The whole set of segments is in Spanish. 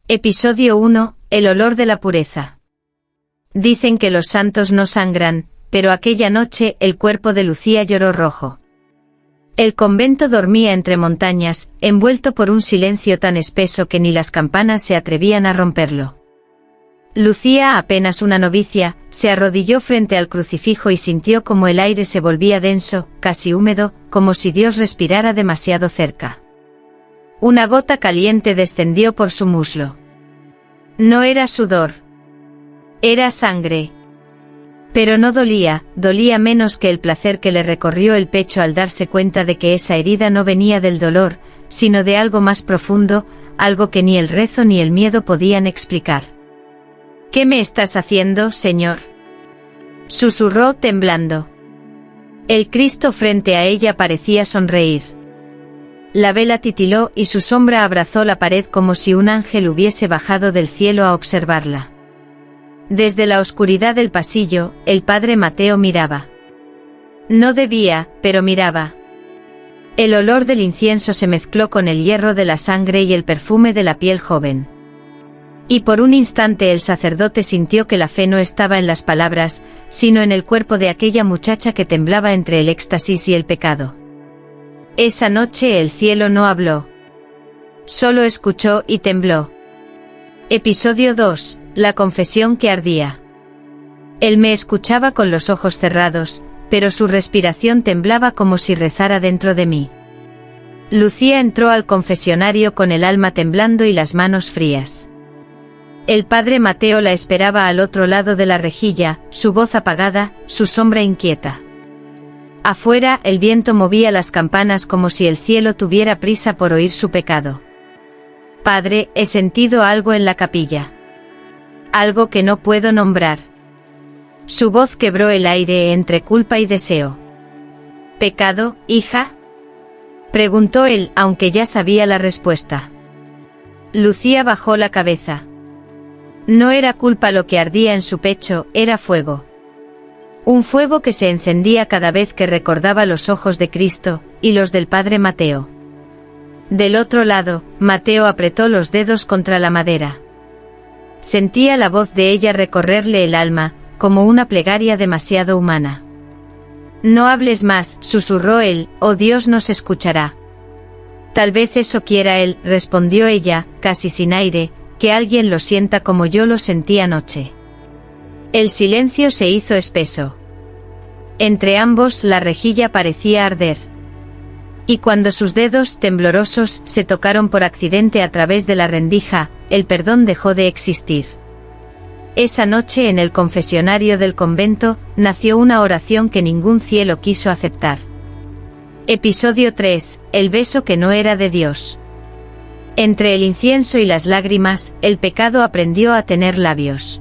Episodio 1. El olor de la pureza. Dicen que los santos no sangran, pero aquella noche el cuerpo de Lucía lloró rojo. El convento dormía entre montañas, envuelto por un silencio tan espeso que ni las campanas se atrevían a romperlo. Lucía, apenas una novicia, se arrodilló frente al crucifijo y sintió como el aire se volvía denso, casi húmedo, como si Dios respirara demasiado cerca. Una gota caliente descendió por su muslo. No era sudor. Era sangre. Pero no dolía, dolía menos que el placer que le recorrió el pecho al darse cuenta de que esa herida no venía del dolor, sino de algo más profundo, algo que ni el rezo ni el miedo podían explicar. «¿Qué me estás haciendo, Señor?», susurró temblando. El Cristo frente a ella parecía sonreír. La vela titiló y su sombra abrazó la pared como si un ángel hubiese bajado del cielo a observarla. Desde la oscuridad del pasillo, el padre Mateo miraba. No debía, pero miraba. El olor del incienso se mezcló con el hierro de la sangre y el perfume de la piel joven. Y por un instante el sacerdote sintió que la fe no estaba en las palabras, sino en el cuerpo de aquella muchacha que temblaba entre el éxtasis y el pecado. Esa noche el cielo no habló. Solo escuchó y tembló. Episodio 2. La confesión que ardía. Él me escuchaba con los ojos cerrados, pero su respiración temblaba como si rezara dentro de mí. Lucía entró al confesionario con el alma temblando y las manos frías. El padre Mateo la esperaba al otro lado de la rejilla, su voz apagada, su sombra inquieta. Afuera, el viento movía las campanas como si el cielo tuviera prisa por oír su pecado. «Padre, he sentido algo en la capilla. Algo que no puedo nombrar». Su voz quebró el aire entre culpa y deseo. «¿Pecado, hija?», preguntó él, aunque ya sabía la respuesta. Lucía bajó la cabeza. No era culpa lo que ardía en su pecho, era fuego. Un fuego que se encendía cada vez que recordaba los ojos de Cristo, y los del padre Mateo. Del otro lado, Mateo apretó los dedos contra la madera. Sentía la voz de ella recorrerle el alma, como una plegaria demasiado humana. «No hables más», susurró él, «o Dios nos escuchará». «Tal vez eso quiera él», respondió ella, casi sin aire, «que alguien lo sienta como yo lo sentí anoche». El silencio se hizo espeso. Entre ambos la rejilla parecía arder. Y cuando sus dedos temblorosos se tocaron por accidente a través de la rendija, el perdón dejó de existir. Esa noche en el confesionario del convento, nació una oración que ningún cielo quiso aceptar. Episodio 3. El beso que no era de Dios. Entre el incienso y las lágrimas, el pecado aprendió a tener labios.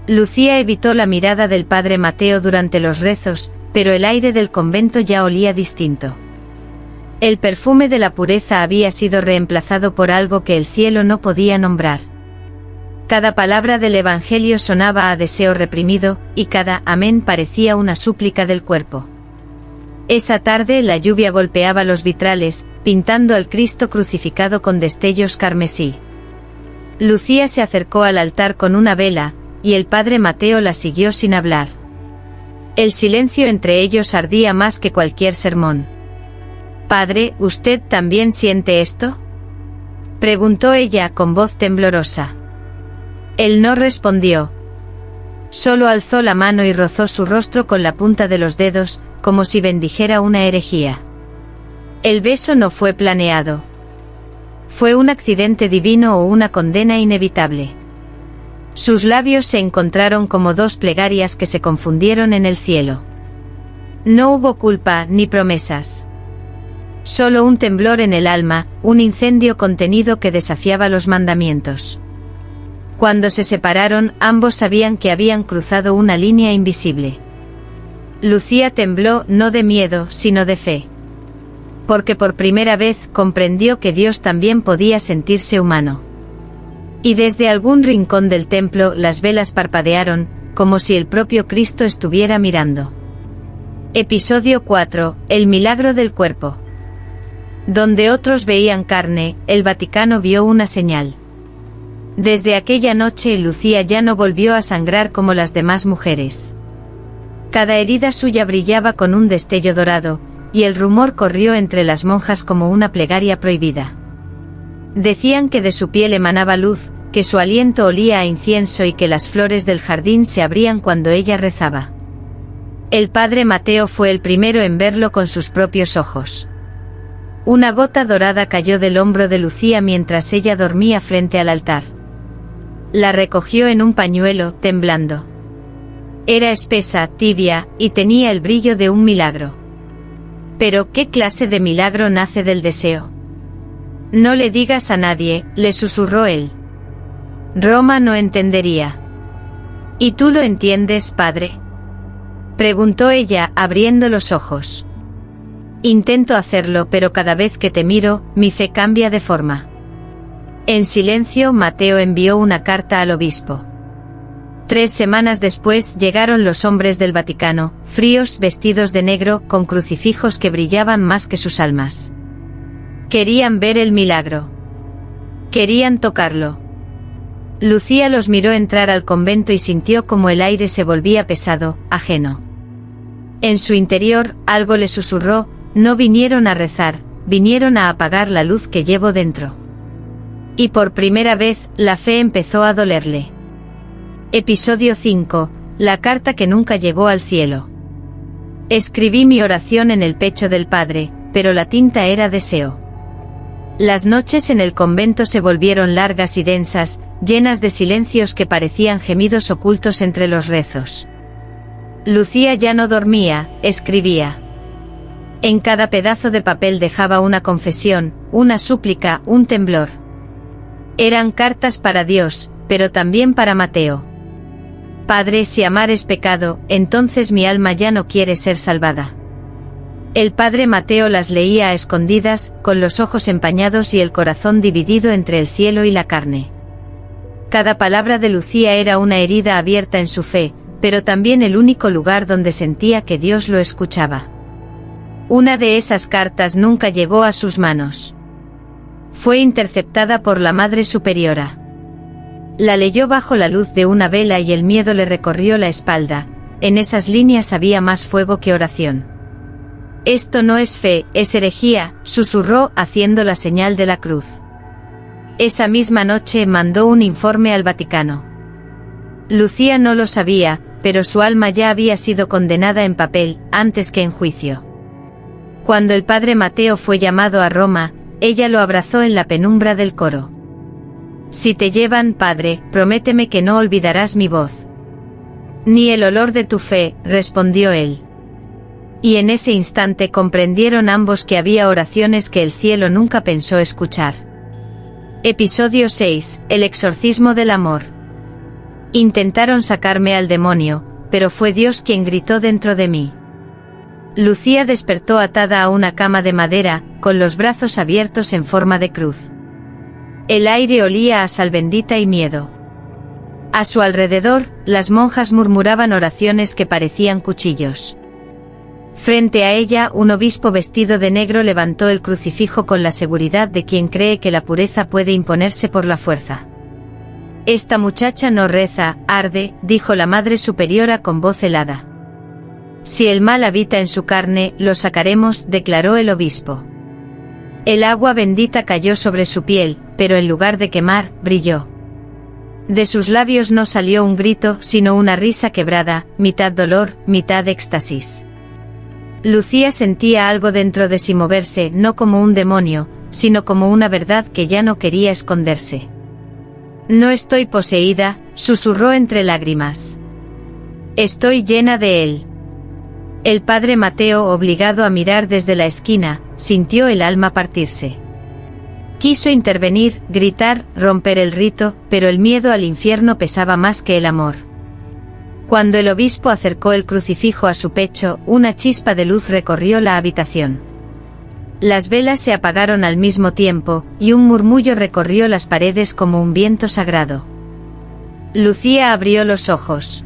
Lucía evitó la mirada del padre Mateo durante los rezos, pero el aire del convento ya olía distinto. El perfume de la pureza había sido reemplazado por algo que el cielo no podía nombrar. Cada palabra del evangelio sonaba a deseo reprimido, y cada amén parecía una súplica del cuerpo. Esa tarde la lluvia golpeaba los vitrales, pintando al Cristo crucificado con destellos carmesí. Lucía se acercó al altar con una vela, y el padre Mateo la siguió sin hablar. El silencio entre ellos ardía más que cualquier sermón. «Padre, ¿usted también siente esto?», preguntó ella con voz temblorosa. Él no respondió. Solo alzó la mano y rozó su rostro con la punta de los dedos, como si bendijera una herejía. El beso no fue planeado. Fue un accidente divino o una condena inevitable. Sus labios se encontraron como dos plegarias que se confundieron en el cielo. No hubo culpa ni promesas. Solo un temblor en el alma, un incendio contenido que desafiaba los mandamientos. Cuando se separaron, ambos sabían que habían cruzado una línea invisible. Lucía tembló no de miedo, sino de fe. Porque por primera vez comprendió que Dios también podía sentirse humano. Y desde algún rincón del templo las velas parpadearon, como si el propio Cristo estuviera mirando. Episodio 4. El milagro del cuerpo. Donde otros veían carne, el Vaticano vio una señal. Desde aquella noche Lucía ya no volvió a sangrar como las demás mujeres. Cada herida suya brillaba con un destello dorado, y el rumor corrió entre las monjas como una plegaria prohibida. Decían que de su piel emanaba luz, que su aliento olía a incienso y que las flores del jardín se abrían cuando ella rezaba. El padre Mateo fue el primero en verlo con sus propios ojos. Una gota dorada cayó del hombro de Lucía mientras ella dormía frente al altar. La recogió en un pañuelo, temblando. Era espesa, tibia, y tenía el brillo de un milagro. Pero, ¿qué clase de milagro nace del deseo? No le digas a nadie, le susurró él. Roma no entendería. ¿Y tú lo entiendes, padre?, preguntó ella, abriendo los ojos. Intento hacerlo, pero cada vez que te miro, mi fe cambia de forma. En silencio, Mateo envió una carta al obispo. 3 semanas después llegaron los hombres del Vaticano, fríos, vestidos de negro, con crucifijos que brillaban más que sus almas. Querían ver el milagro. Querían tocarlo. Lucía los miró entrar al convento y sintió como el aire se volvía pesado, ajeno. En su interior, algo le susurró: no vinieron a rezar, vinieron a apagar la luz que llevo dentro. Y por primera vez, la fe empezó a dolerle. Episodio 5. La carta que nunca llegó al cielo. Escribí mi oración en el pecho del Padre, pero la tinta era deseo. Las noches en el convento se volvieron largas y densas, llenas de silencios que parecían gemidos ocultos entre los rezos. Lucía ya no dormía, escribía. En cada pedazo de papel dejaba una confesión, una súplica, un temblor. Eran cartas para Dios, pero también para Mateo. Padre, si amar es pecado, entonces mi alma ya no quiere ser salvada. El padre Mateo las leía a escondidas, con los ojos empañados y el corazón dividido entre el cielo y la carne. Cada palabra de Lucía era una herida abierta en su fe, pero también el único lugar donde sentía que Dios lo escuchaba. Una de esas cartas nunca llegó a sus manos. Fue interceptada por la Madre Superiora. La leyó bajo la luz de una vela y el miedo le recorrió la espalda. En esas líneas había más fuego que oración. Esto no es fe, es herejía, susurró, haciendo la señal de la cruz. Esa misma noche mandó un informe al Vaticano. Lucía no lo sabía, pero su alma ya había sido condenada en papel, antes que en juicio. Cuando el padre Mateo fue llamado a Roma, ella lo abrazó en la penumbra del coro. Si te llevan, padre, prométeme que no olvidarás mi voz. Ni el olor de tu fe, respondió él. Y en ese instante comprendieron ambos que había oraciones que el cielo nunca pensó escuchar. Episodio 6. El exorcismo del amor. Intentaron sacarme al demonio, pero fue Dios quien gritó dentro de mí. Lucía despertó atada a una cama de madera, con los brazos abiertos en forma de cruz. El aire olía a sal bendita y miedo. A su alrededor, las monjas murmuraban oraciones que parecían cuchillos. Frente a ella, un obispo vestido de negro levantó el crucifijo con la seguridad de quien cree que la pureza puede imponerse por la fuerza. Esta muchacha no reza, arde, dijo la Madre Superiora con voz helada. Si el mal habita en su carne, lo sacaremos, declaró el obispo. El agua bendita cayó sobre su piel, pero en lugar de quemar, brilló. De sus labios no salió un grito, sino una risa quebrada, mitad dolor, mitad éxtasis. Lucía sentía algo dentro de sí moverse, no como un demonio, sino como una verdad que ya no quería esconderse. No estoy poseída, susurró entre lágrimas. Estoy llena de él. El padre Mateo, obligado a mirar desde la esquina, sintió el alma partirse. Quiso intervenir, gritar, romper el rito, pero el miedo al infierno pesaba más que el amor. Cuando el obispo acercó el crucifijo a su pecho, una chispa de luz recorrió la habitación. Las velas se apagaron al mismo tiempo, y un murmullo recorrió las paredes como un viento sagrado. Lucía abrió los ojos.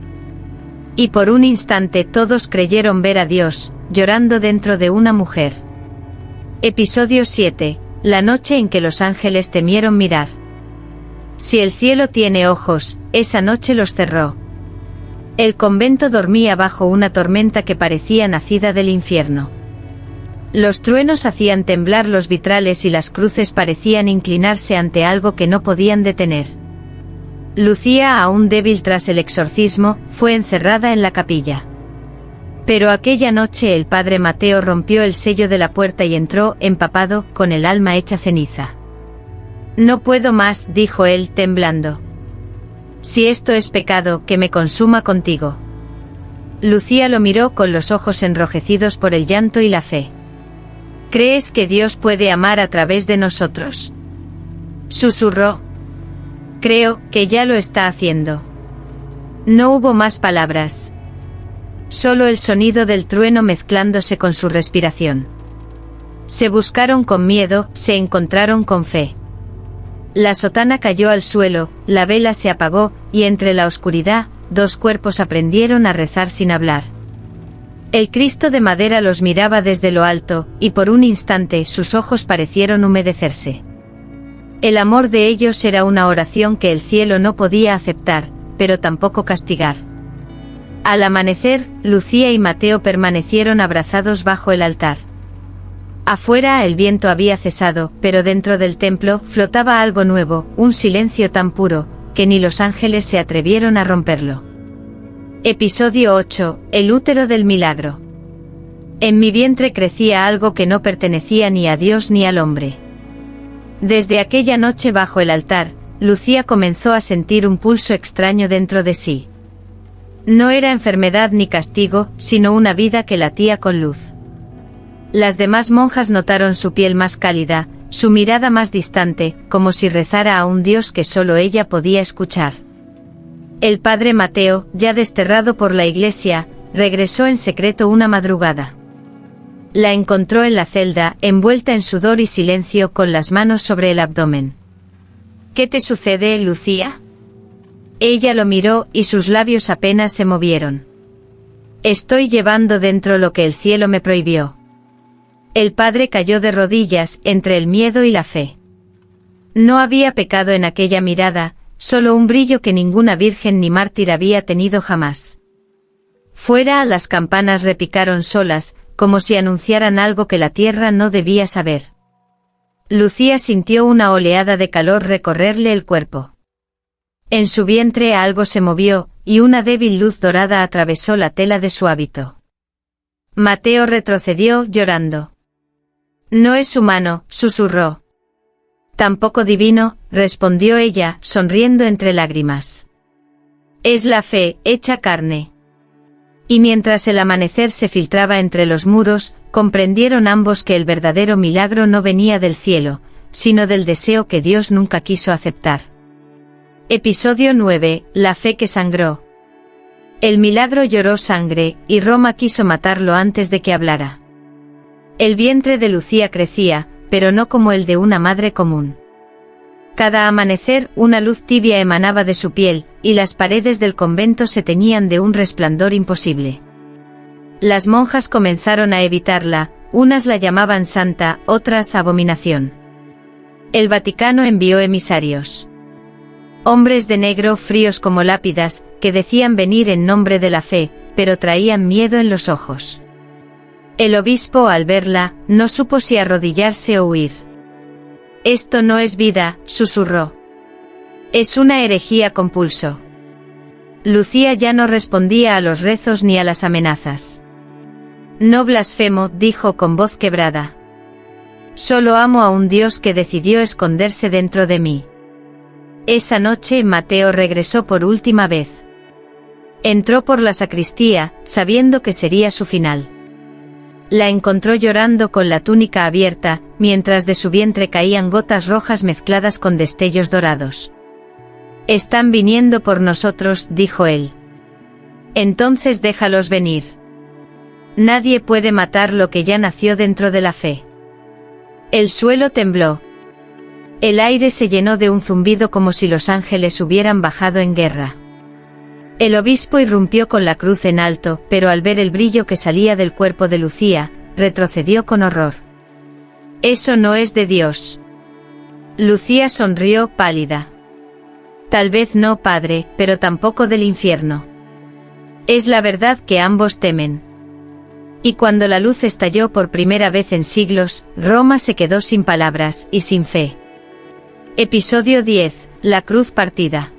Y por un instante todos creyeron ver a Dios, llorando dentro de una mujer. Episodio 7. La noche en que los ángeles temieron mirar. Si el cielo tiene ojos, esa noche los cerró. El convento dormía bajo una tormenta que parecía nacida del infierno. Los truenos hacían temblar los vitrales y las cruces parecían inclinarse ante algo que no podían detener. Lucía, aún débil tras el exorcismo, fue encerrada en la capilla. Pero aquella noche el padre Mateo rompió el sello de la puerta y entró, empapado, con el alma hecha ceniza. «No puedo más», dijo él, temblando. «Si esto es pecado, que me consuma contigo». Lucía lo miró con los ojos enrojecidos por el llanto y la fe. «¿Crees que Dios puede amar a través de nosotros?», susurró. «Creo que ya lo está haciendo». No hubo más palabras. Solo el sonido del trueno mezclándose con su respiración. Se buscaron con miedo, se encontraron con fe. La sotana cayó al suelo, la vela se apagó, y entre la oscuridad, dos cuerpos aprendieron a rezar sin hablar. El Cristo de madera los miraba desde lo alto, y por un instante sus ojos parecieron humedecerse. El amor de ellos era una oración que el cielo no podía aceptar, pero tampoco castigar. Al amanecer, Lucía y Mateo permanecieron abrazados bajo el altar. Afuera el viento había cesado, pero dentro del templo flotaba algo nuevo, un silencio tan puro, que ni los ángeles se atrevieron a romperlo. Episodio 8. El útero del milagro. En mi vientre crecía algo que no pertenecía ni a Dios ni al hombre. Desde aquella noche bajo el altar, Lucía comenzó a sentir un pulso extraño dentro de sí. No era enfermedad ni castigo, sino una vida que latía con luz. Las demás monjas notaron su piel más cálida, su mirada más distante, como si rezara a un Dios que solo ella podía escuchar. El padre Mateo, ya desterrado por la iglesia, regresó en secreto una madrugada. La encontró en la celda, envuelta en sudor y silencio, con las manos sobre el abdomen. «¿Qué te sucede, Lucía?». Ella lo miró, y sus labios apenas se movieron. «Estoy llevando dentro lo que el cielo me prohibió». El padre cayó de rodillas, entre el miedo y la fe. No había pecado en aquella mirada, solo un brillo que ninguna virgen ni mártir había tenido jamás. Fuera las campanas repicaron solas, como si anunciaran algo que la tierra no debía saber. Lucía sintió una oleada de calor recorrerle el cuerpo. En su vientre algo se movió, y una débil luz dorada atravesó la tela de su hábito. Mateo retrocedió, llorando. «No es humano», susurró. «Tampoco divino», respondió ella, sonriendo entre lágrimas. «Es la fe, hecha carne». Y mientras el amanecer se filtraba entre los muros, comprendieron ambos que el verdadero milagro no venía del cielo, sino del deseo que Dios nunca quiso aceptar. Episodio 9. La fe que sangró. El milagro lloró sangre, y Roma quiso matarlo antes de que hablara. El vientre de Lucía crecía, pero no como el de una madre común. Cada amanecer una luz tibia emanaba de su piel, y las paredes del convento se teñían de un resplandor imposible. Las monjas comenzaron a evitarla, unas la llamaban santa, otras abominación. El Vaticano envió emisarios. Hombres de negro fríos como lápidas, que decían venir en nombre de la fe, pero traían miedo en los ojos. El obispo, al verla, no supo si arrodillarse o huir. «Esto no es vida», susurró. «Es una herejía con pulso». Lucía ya no respondía a los rezos ni a las amenazas. «No blasfemo», dijo con voz quebrada. «Solo amo a un Dios que decidió esconderse dentro de mí». Esa noche Mateo regresó por última vez. Entró por la sacristía, sabiendo que sería su final. La encontró llorando con la túnica abierta, mientras de su vientre caían gotas rojas mezcladas con destellos dorados. «Están viniendo por nosotros», dijo él. «Entonces déjalos venir. Nadie puede matar lo que ya nació dentro de la fe». El suelo tembló. El aire se llenó de un zumbido como si los ángeles hubieran bajado en guerra. El obispo irrumpió con la cruz en alto, pero al ver el brillo que salía del cuerpo de Lucía, retrocedió con horror. «Eso no es de Dios». Lucía sonrió, pálida. Tal vez no, padre, pero tampoco del infierno. Es la verdad que ambos temen. Y cuando la luz estalló por primera vez en siglos, Roma se quedó sin palabras y sin fe. Episodio 10. La cruz partida.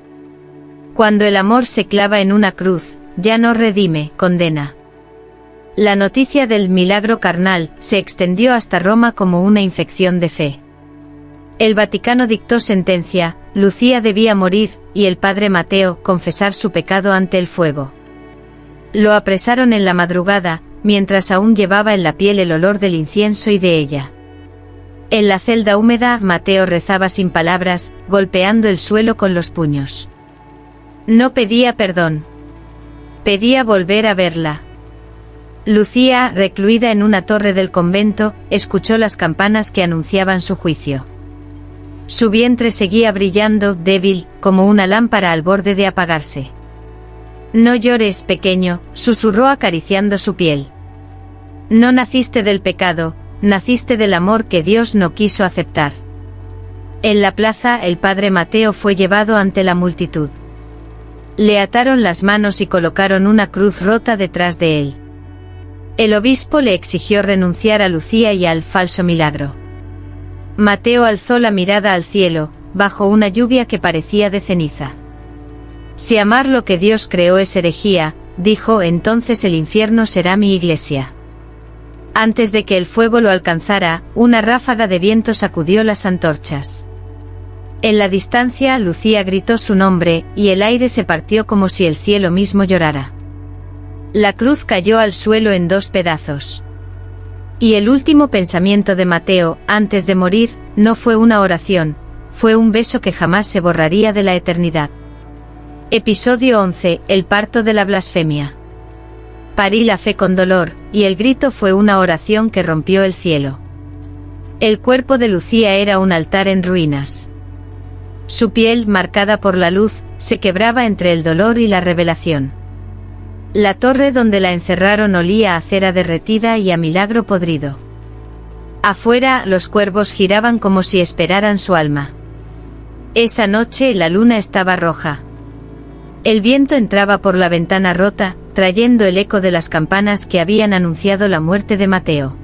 Cuando el amor se clava en una cruz, ya no redime, condena. La noticia del milagro carnal se extendió hasta Roma como una infección de fe. El Vaticano dictó sentencia, Lucía debía morir, y el padre Mateo confesar su pecado ante el fuego. Lo apresaron en la madrugada, mientras aún llevaba en la piel el olor del incienso y de ella. En la celda húmeda, Mateo rezaba sin palabras, golpeando el suelo con los puños. No pedía perdón. Pedía volver a verla. Lucía, recluida en una torre del convento, escuchó las campanas que anunciaban su juicio. Su vientre seguía brillando, débil, como una lámpara al borde de apagarse. No llores, pequeño, susurró acariciando su piel. No naciste del pecado, naciste del amor que Dios no quiso aceptar. En la plaza, el padre Mateo fue llevado ante la multitud. Le ataron las manos y colocaron una cruz rota detrás de él. El obispo le exigió renunciar a Lucía y al falso milagro. Mateo alzó la mirada al cielo, bajo una lluvia que parecía de ceniza. Si amar lo que Dios creó es herejía, dijo, entonces el infierno será mi iglesia. Antes de que el fuego lo alcanzara, una ráfaga de viento sacudió las antorchas. En la distancia, Lucía gritó su nombre, y el aire se partió como si el cielo mismo llorara. La cruz cayó al suelo en 2 pedazos. Y el último pensamiento de Mateo, antes de morir, no fue una oración, fue un beso que jamás se borraría de la eternidad. Episodio 11. El parto de la blasfemia. Parí la fe con dolor, y el grito fue una oración que rompió el cielo. El cuerpo de Lucía era un altar en ruinas. Su piel, marcada por la luz, se quebraba entre el dolor y la revelación. La torre donde la encerraron olía a cera derretida y a milagro podrido. Afuera, los cuervos giraban como si esperaran su alma. Esa noche la luna estaba roja. El viento entraba por la ventana rota, trayendo el eco de las campanas que habían anunciado la muerte de Mateo.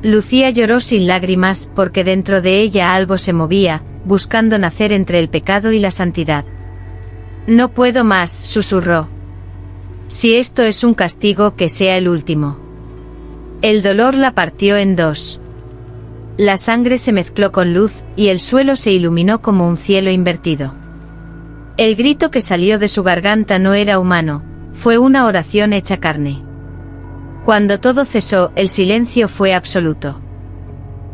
Lucía lloró sin lágrimas, porque dentro de ella algo se movía, buscando nacer entre el pecado y la santidad. No puedo más, susurró. Si esto es un castigo, que sea el último. El dolor la partió en 2. La sangre se mezcló con luz, y el suelo se iluminó como un cielo invertido. El grito que salió de su garganta no era humano, fue una oración hecha carne. Cuando todo cesó, el silencio fue absoluto.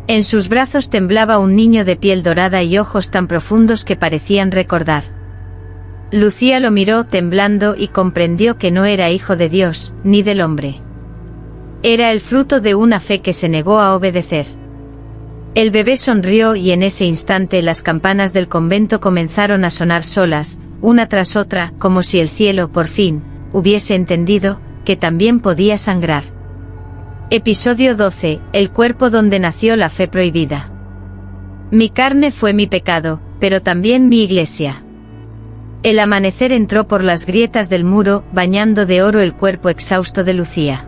En sus brazos temblaba un niño de piel dorada y ojos tan profundos que parecían recordar. Lucía lo miró temblando y comprendió que no era hijo de Dios, ni del hombre. Era el fruto de una fe que se negó a obedecer. El bebé sonrió y en ese instante las campanas del convento comenzaron a sonar solas, una tras otra, como si el cielo, por fin, hubiese entendido que también podía sangrar. Episodio 12. El cuerpo donde nació la fe prohibida. Mi carne fue mi pecado, pero también mi iglesia. El amanecer entró por las grietas del muro, bañando de oro el cuerpo exhausto de Lucía.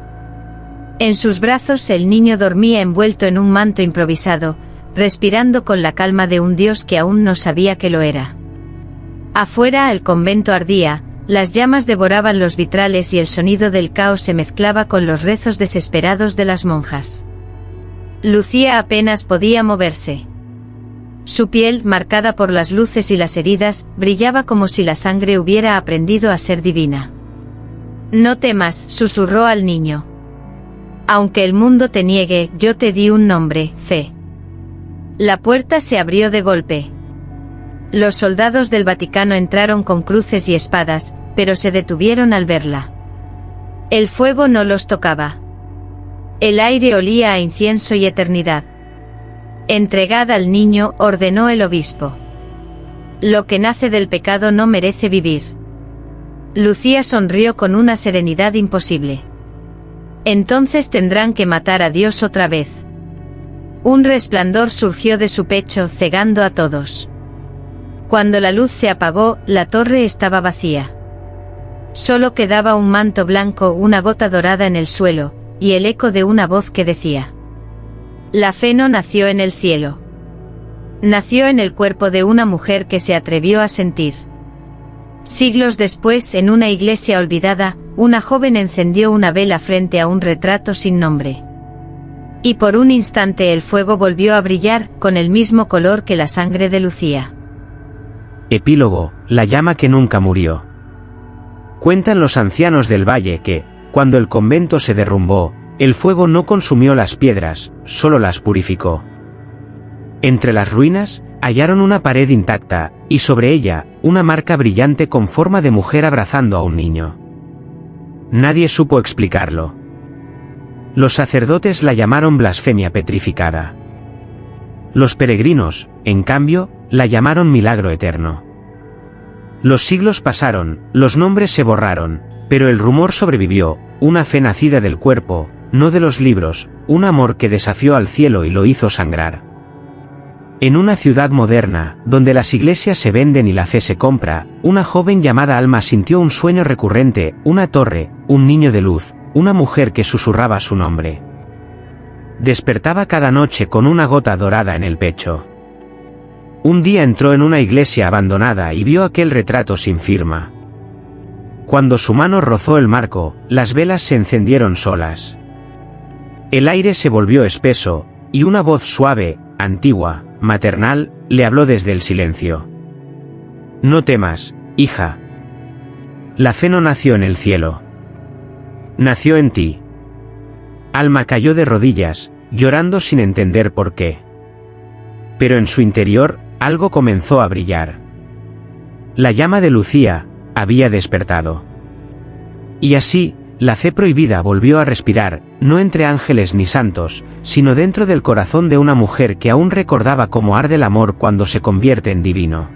En sus brazos el niño dormía envuelto en un manto improvisado, respirando con la calma de un Dios que aún no sabía que lo era. Afuera el convento ardía, las llamas devoraban los vitrales y el sonido del caos se mezclaba con los rezos desesperados de las monjas. Lucía apenas podía moverse. Su piel, marcada por las luces y las heridas, brillaba como si la sangre hubiera aprendido a ser divina. No temas, susurró al niño. Aunque el mundo te niegue, yo te di un nombre, fe. La puerta se abrió de golpe. Los soldados del Vaticano entraron con cruces y espadas, pero se detuvieron al verla. El fuego no los tocaba. El aire olía a incienso y eternidad. Entregad al niño, ordenó el obispo. Lo que nace del pecado no merece vivir. Lucía sonrió con una serenidad imposible. Entonces tendrán que matar a Dios otra vez. Un resplandor surgió de su pecho, cegando a todos. Cuando la luz se apagó, la torre estaba vacía. Solo quedaba un manto blanco, una gota dorada en el suelo, y el eco de una voz que decía: la fe no nació en el cielo. Nació en el cuerpo de una mujer que se atrevió a sentir. Siglos después, en una iglesia olvidada, una joven encendió una vela frente a un retrato sin nombre. Y por un instante el fuego volvió a brillar, con el mismo color que la sangre de Lucía. Epílogo: la llama que nunca murió. Cuentan los ancianos del valle que, cuando el convento se derrumbó, el fuego no consumió las piedras, solo las purificó. Entre las ruinas, hallaron una pared intacta, y sobre ella, una marca brillante con forma de mujer abrazando a un niño. Nadie supo explicarlo. Los sacerdotes la llamaron blasfemia petrificada. Los peregrinos, en cambio, la llamaron milagro eterno. Los siglos pasaron, los nombres se borraron, pero el rumor sobrevivió, una fe nacida del cuerpo, no de los libros, un amor que desafió al cielo y lo hizo sangrar. En una ciudad moderna, donde las iglesias se venden y la fe se compra, una joven llamada Alma sintió un sueño recurrente, una torre, un niño de luz, una mujer que susurraba su nombre. Despertaba cada noche con una gota dorada en el pecho. Un día entró en una iglesia abandonada y vio aquel retrato sin firma. Cuando su mano rozó el marco, las velas se encendieron solas. El aire se volvió espeso, y una voz suave, antigua, maternal, le habló desde el silencio. No temas, hija. La fe no nació en el cielo. Nació en ti. Alma cayó de rodillas, llorando sin entender por qué. Pero en su interior, algo comenzó a brillar. La llama de Lucía había despertado. Y así, la fe prohibida volvió a respirar, no entre ángeles ni santos, sino dentro del corazón de una mujer que aún recordaba cómo arde el amor cuando se convierte en divino.